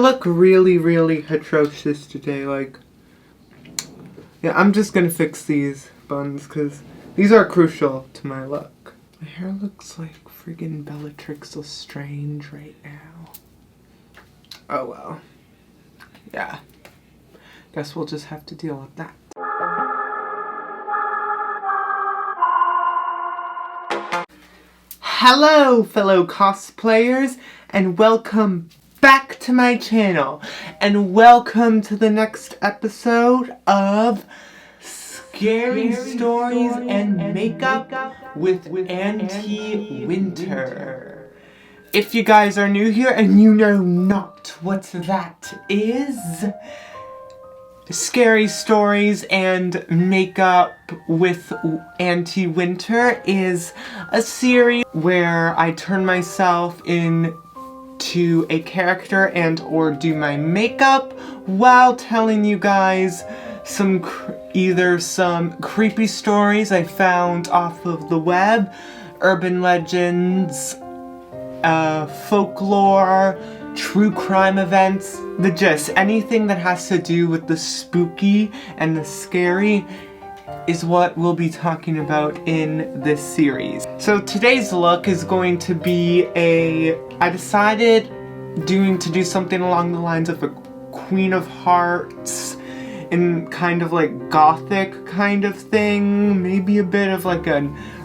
I look really, really atrocious today, like... Yeah, I'm just gonna fix these buns, because these are crucial to my look. My hair looks like friggin' Bellatrix Lestrange right now. Oh well. Yeah. Guess we'll just have to deal with that. Hello, fellow cosplayers, and welcome back to my channel, and welcome to the next episode of Scary Stories and Makeup with Aunty Winter. If you guys are new here and you know not what that is, Scary Stories and Makeup with Aunty Winter is a series where I turn myself into a character and or do my makeup while telling you guys either some creepy stories I found off of the web, urban legends, folklore, true crime events, the gist. Anything that has to do with the spooky and the scary is what we'll be talking about in this series. So today's look is going to be I decided to do something along the lines of a Queen of Hearts in kind of like gothic kind of thing, maybe a bit of like a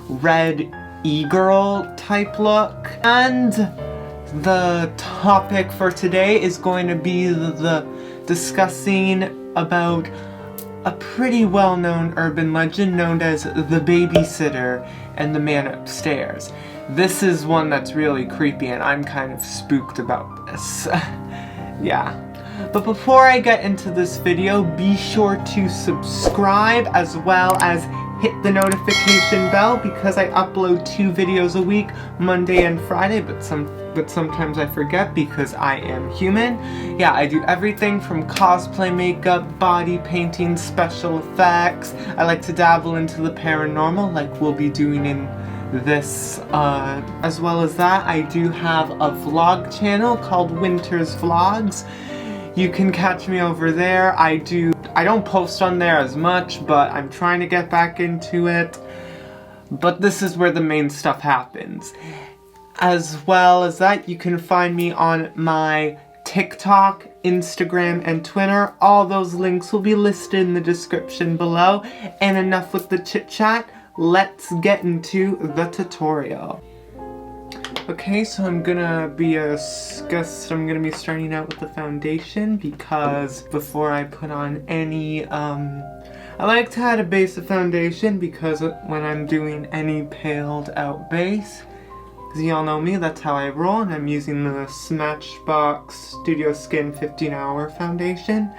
red e-girl type look. And the topic for today is going to be the discussing about a pretty well-known urban legend known as the babysitter and the man upstairs. This is one that's really creepy and I'm kind of spooked about this. Yeah. But before I get into this video, be sure to subscribe as well as hit the notification bell because I upload 2 videos a week, Monday and Friday, but sometimes I forget because I am human. Yeah, I do everything from cosplay makeup, body painting, special effects. I like to dabble into the paranormal like we'll be doing in this. As well as that, I do have a vlog channel called Winter's Vlogs. You can catch me over there. I don't post on there as much, but I'm trying to get back into it. But this is where the main stuff happens. As well as that, you can find me on my TikTok, Instagram, and Twitter. All those links will be listed in the description below. And enough with the chit chat, let's get into the tutorial. Okay, so I'm gonna be starting out with the foundation because before I put on any, I like to add a base of foundation because when I'm doing any paled out base, because y'all know me, that's how I roll, and I'm using the Smashbox Studio Skin 15-hour foundation.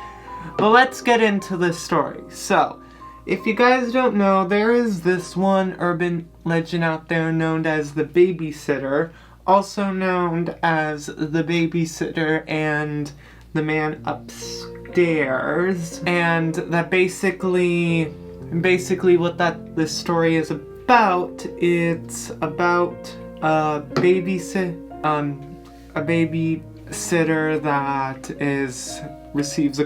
But let's get into the story. So, if you guys don't know, there is this one urban legend out there known as the babysitter, also known as the babysitter and the man upstairs, and that basically what this story is about. It's about a babysitter that receives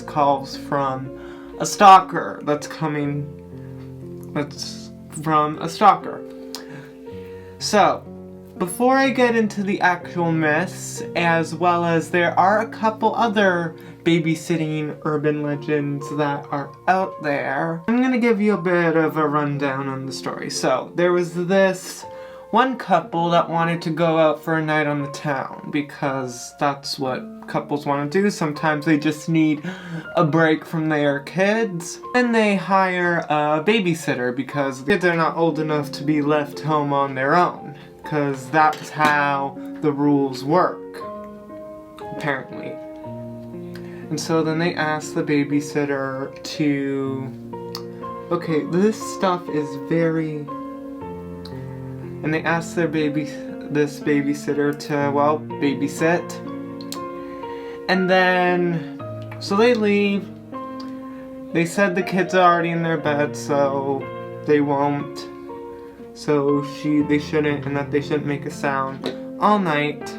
calls from a stalker that's from a stalker. So, before I get into the actual myths, as well as there are a couple other babysitting urban legends that are out there, I'm gonna give you a bit of a rundown on the story. So, there was this one couple that wanted to go out for a night on the town because that's what couples want to do. Sometimes they just need a break from their kids, and they hire a babysitter because the kids are not old enough to be left home on their own, because that's how the rules work, apparently. And so then they asked the babysitter to, okay, this stuff is very... And they asked this babysitter to, well, babysit. And then, so they leave. They said the kids are already in their bed, so they won't. So they shouldn't, and that they shouldn't make a sound all night.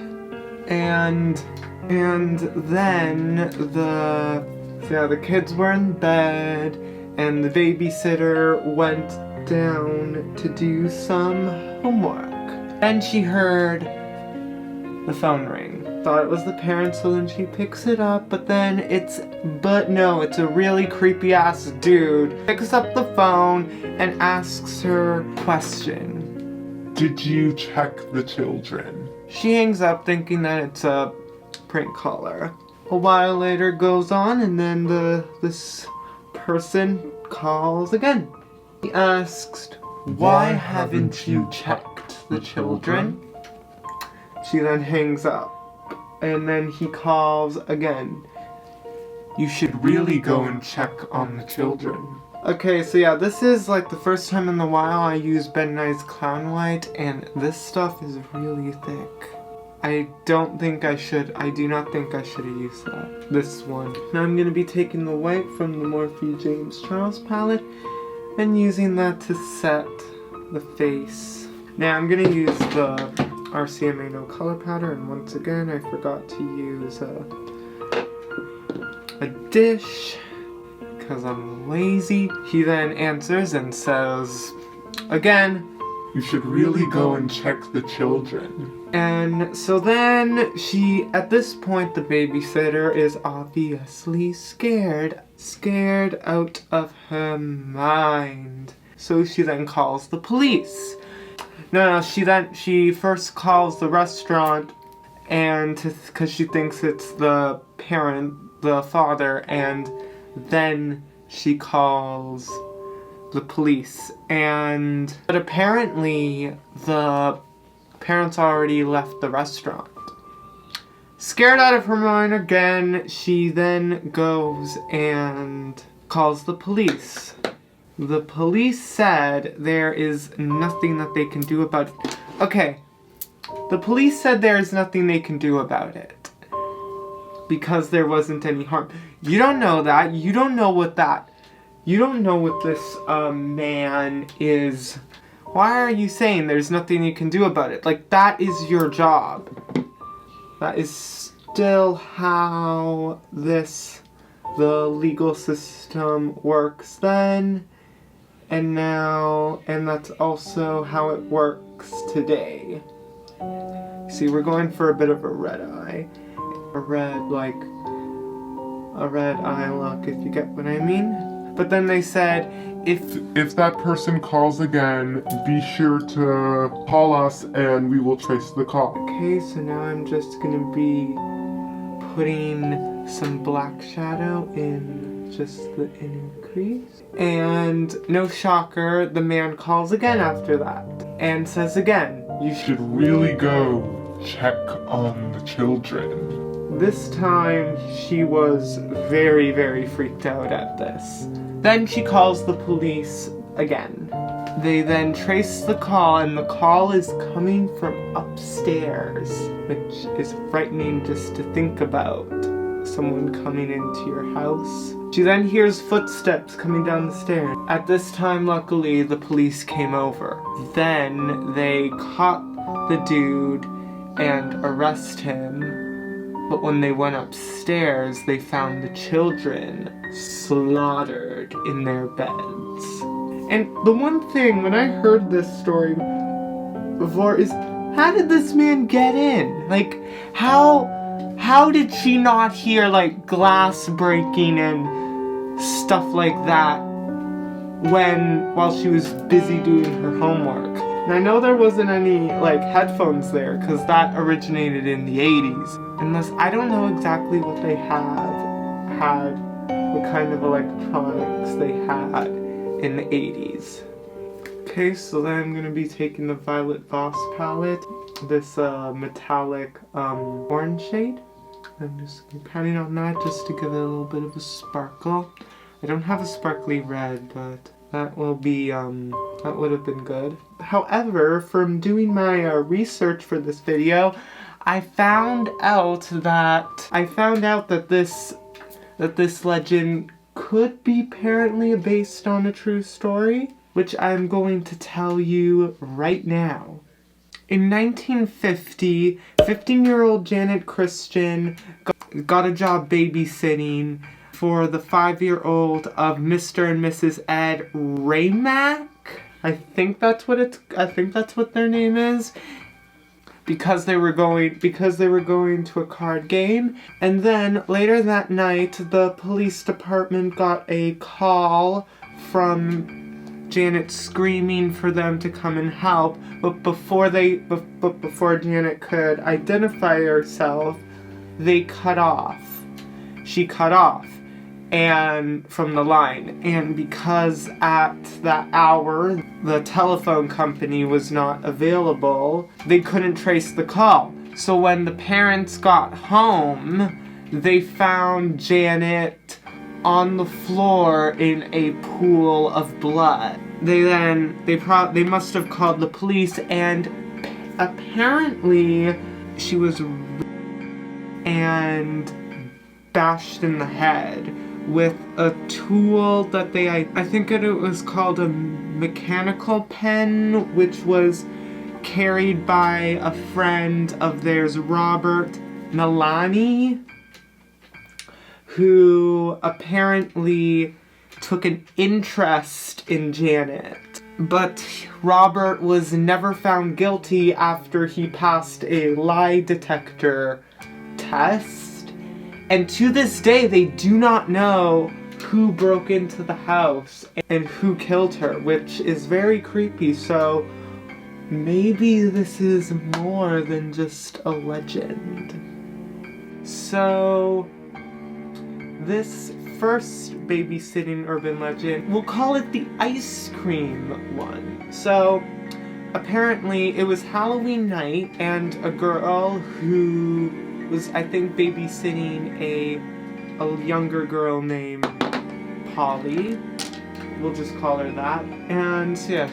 And And then the kids were in bed, and the babysitter went down to do some homework. Then she heard the phone ring. Thought it was the parents, so then she picks it up, but no, it's a really creepy ass dude. Picks up the phone and asks her a question. Did you check the children? She hangs up thinking that it's a prank caller. A while later goes on, and then this person calls again. He asks, why haven't you checked the children? She then hangs up, and then he calls again. You should really go and check on the children. Okay, so yeah, this is like the first time in a while I use Ben Nye's Clown White, and this stuff is really thick. I do not think I should have used that. This one. Now I'm going to be taking the white from the Morphe James Charles palette and using that to set the face. Now I'm going to use the RCMA No Color Powder, and once again I forgot to use a dish because I'm lazy. He then answers and says, again, you should really go and check the children. And so then at this point, the babysitter is obviously scared out of her mind. So she then calls the police. No, she first calls the restaurant, and because she thinks it's the father, and then she calls the police. But apparently the parents already left the restaurant. Scared out of her mind again, she then goes and calls the police. The police said there is nothing that they can do about it. Okay, the police said there is nothing they can do about it because there wasn't any harm. You don't know that. You don't know what this man is. Why are you saying there's nothing you can do about it? Like, that is your job. That is still how the legal system works then, and now, and that's also how it works today. See, we're going for a bit of a red eye. A red eye look, if you get what I mean. But then they said, if that person calls again, be sure to call us and we will trace the call. Okay, so now I'm just gonna be putting some black shadow in just the inner crease. And no shocker, the man calls again after that and says again, you should really go check on the children. This time she was very, very freaked out at this. Then she calls the police again. They then trace the call, and the call is coming from upstairs, which is frightening just to think about. Someone coming into your house. She then hears footsteps coming down the stairs. At this time, luckily, the police came over. Then they caught the dude and arrest him. But when they went upstairs, they found the children slaughtered in their beds. And the one thing, when I heard this story before, is how did this man get in? Like, how did she not hear, like, glass breaking and stuff like that while she was busy doing her homework? And I know there wasn't any, like, headphones there, because that originated in the 80s. Unless, I don't know exactly what they had, what kind of electronics they had in the 80s. Okay, so then I'm going to be taking the Violet Voss palette, this metallic orange shade. I'm just patting on that just to give it a little bit of a sparkle. I don't have a sparkly red, but that will be, that would have been good. However, from doing my research for this video, I found out that this legend could be apparently based on a true story, which I'm going to tell you right now. In 1950, 15-year-old Janet Christian got a job babysitting for the 5-year-old of Mr. and Mrs. Ed Raymack. I think that's what their name is. Because they were going to a card game. And then later that night, the police department got a call from Janet screaming for them to come and help. But before Janet could identify herself, they cut off. She cut off from the line. And because at that hour the telephone company was not available, they couldn't trace the call. So when the parents got home, they found Janet on the floor in a pool of blood. They must have called the police, and apparently she was and bashed in the head with a tool that I think it was called a mechanical pen, which was carried by a friend of theirs, Robert Milani, who apparently took an interest in Janet. But Robert was never found guilty after he passed a lie detector test. And to this day, they do not know who broke into the house and who killed her, which is very creepy. So maybe this is more than just a legend. So this first babysitting urban legend, we'll call it the ice cream one. So apparently it was Halloween night, and a girl who was, I think, babysitting a younger girl named Polly. We'll just call her that. And yeah,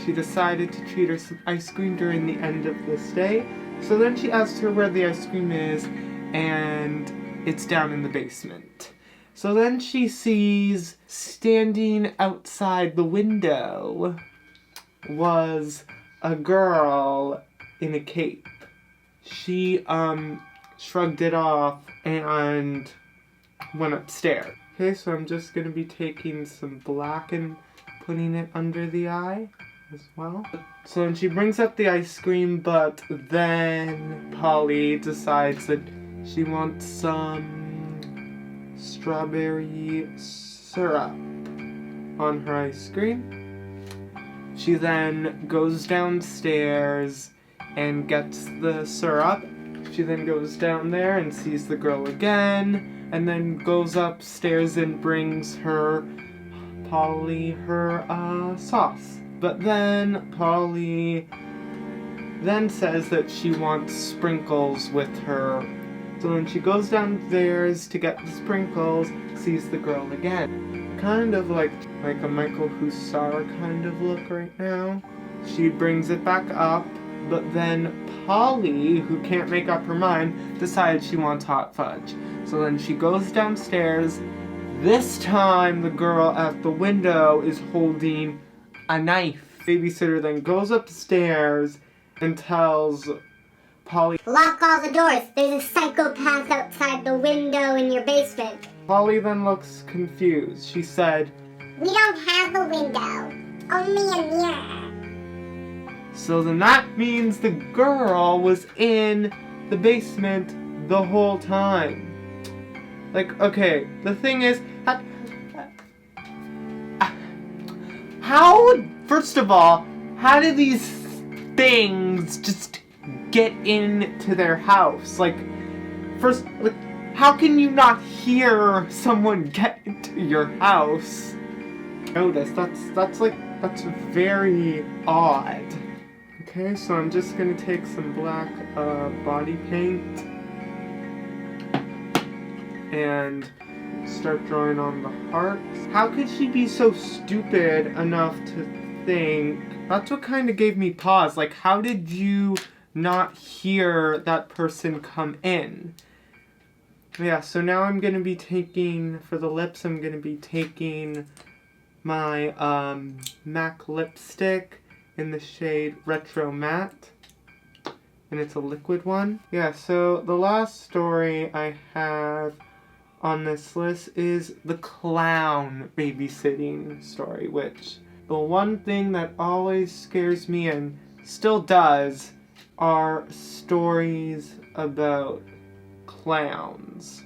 she decided to treat her some ice cream during the end of this day. So then she asked her where the ice cream is, and it's down in the basement. So then she sees standing outside the window was a girl in a cape. She shrugged it off and went upstairs. Okay, so I'm just going to be taking some black and putting it under the eye as well. So then she brings up the ice cream, but then Polly decides that she wants some strawberry syrup on her ice cream. She then goes downstairs and gets the syrup. She then goes down there and sees the girl again, and then goes upstairs and brings Polly her sauce. But then Polly then says that she wants sprinkles with her. So then she goes downstairs to get the sprinkles, sees the girl again. Kind of like a Michael Hussar kind of look right now. She brings it back up, but then Polly, who can't make up her mind, decides she wants hot fudge. So then she goes downstairs. This time the girl at the window is holding a knife. Babysitter then goes upstairs and tells Polly, "Lock all the doors. There's a psychopath outside the window in your basement." Polly then looks confused. She said, "We don't have a window. Only a mirror." so then that means the girl was in the basement the whole time. Like, okay, the thing is, how, first of all, how do these things just get into their house? Like, first, like, how can you not hear someone get into your house? Notice, that's very odd. Okay, so I'm just gonna take some black body paint and start drawing on the hearts. How could she be so stupid enough to think? That's what kind of gave me pause. Like, how did you not hear that person come in? Yeah, so now I'm gonna be taking, for the lips, I'm gonna be taking my MAC lipstick in the shade Retro Matte. and it's a liquid one. Yeah, so the last story I have on this list is the clown babysitting story, which the one thing that always scares me and still does are stories about clowns.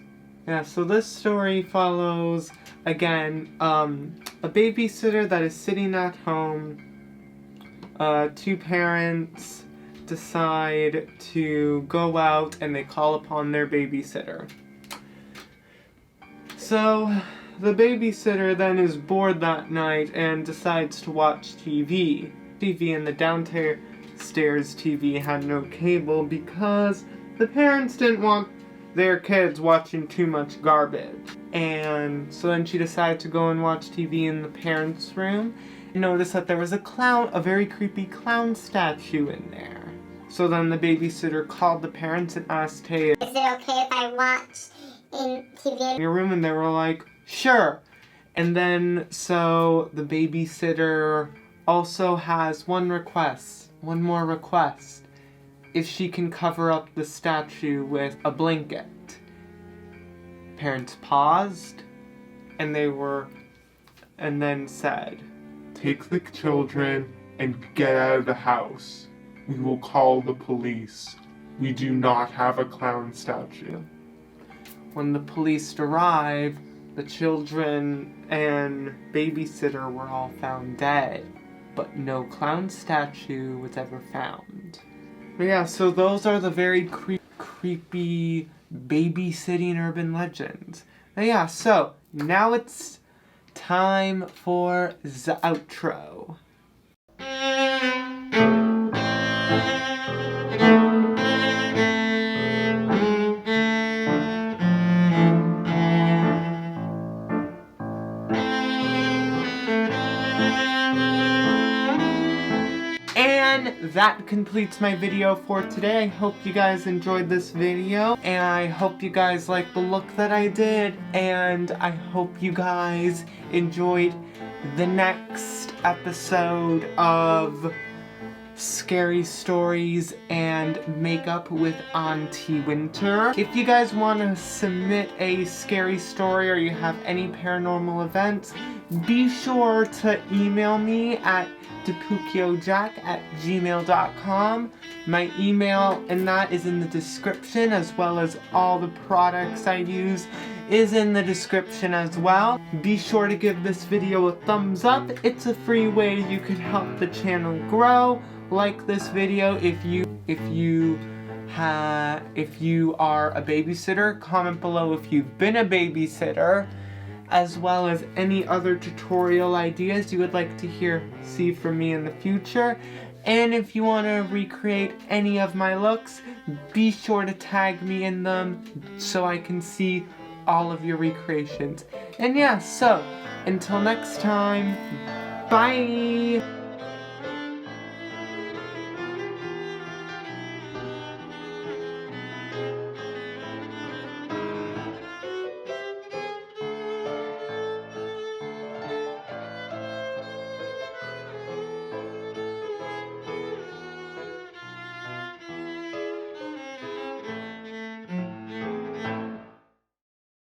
Yeah, so this story follows, again, a babysitter that is sitting at home. Two parents decide to go out and they call upon their babysitter. So the babysitter then is bored that night and decides to watch TV. TV in the downstairs TV had no cable because the parents didn't want their kids watching too much garbage. And so then she decided to go and watch TV in the parents' room and noticed that there was a very creepy clown statue in there. So then the babysitter called the parents and asked, hey, is it okay if I watch in TV in your room? And they were like, sure. And then so the babysitter also has one more request. If she can cover up the statue with a blanket. Parents paused, and then said, Take the children and get out of the house. We will call the police. We do not have a clown statue. When the police arrived, the children and babysitter were all found dead, but no clown statue was ever found. But yeah, so those are the very creepy babysitting urban legends. But yeah, so now it's time for the outro. And that completes my video for today. I hope you guys enjoyed this video, and I hope you guys like the look that I did, and I hope you guys enjoyed the next episode of Scary Stories and Makeup with Auntie Winter. If you guys want to submit a scary story or you have any paranormal events, be sure to email me at depucciojack@gmail.com. My email and that is in the description, as well as all the products I use is in the description as well. Be sure to give this video a thumbs up. It's a free way you could help the channel grow. Like this video if you are a babysitter. Comment below if you've been a babysitter, as well as any other tutorial ideas you would like to see from me in the future. And if you want to recreate any of my looks, be sure to tag me in them so I can see all of your recreations. And yeah, so until next time, bye!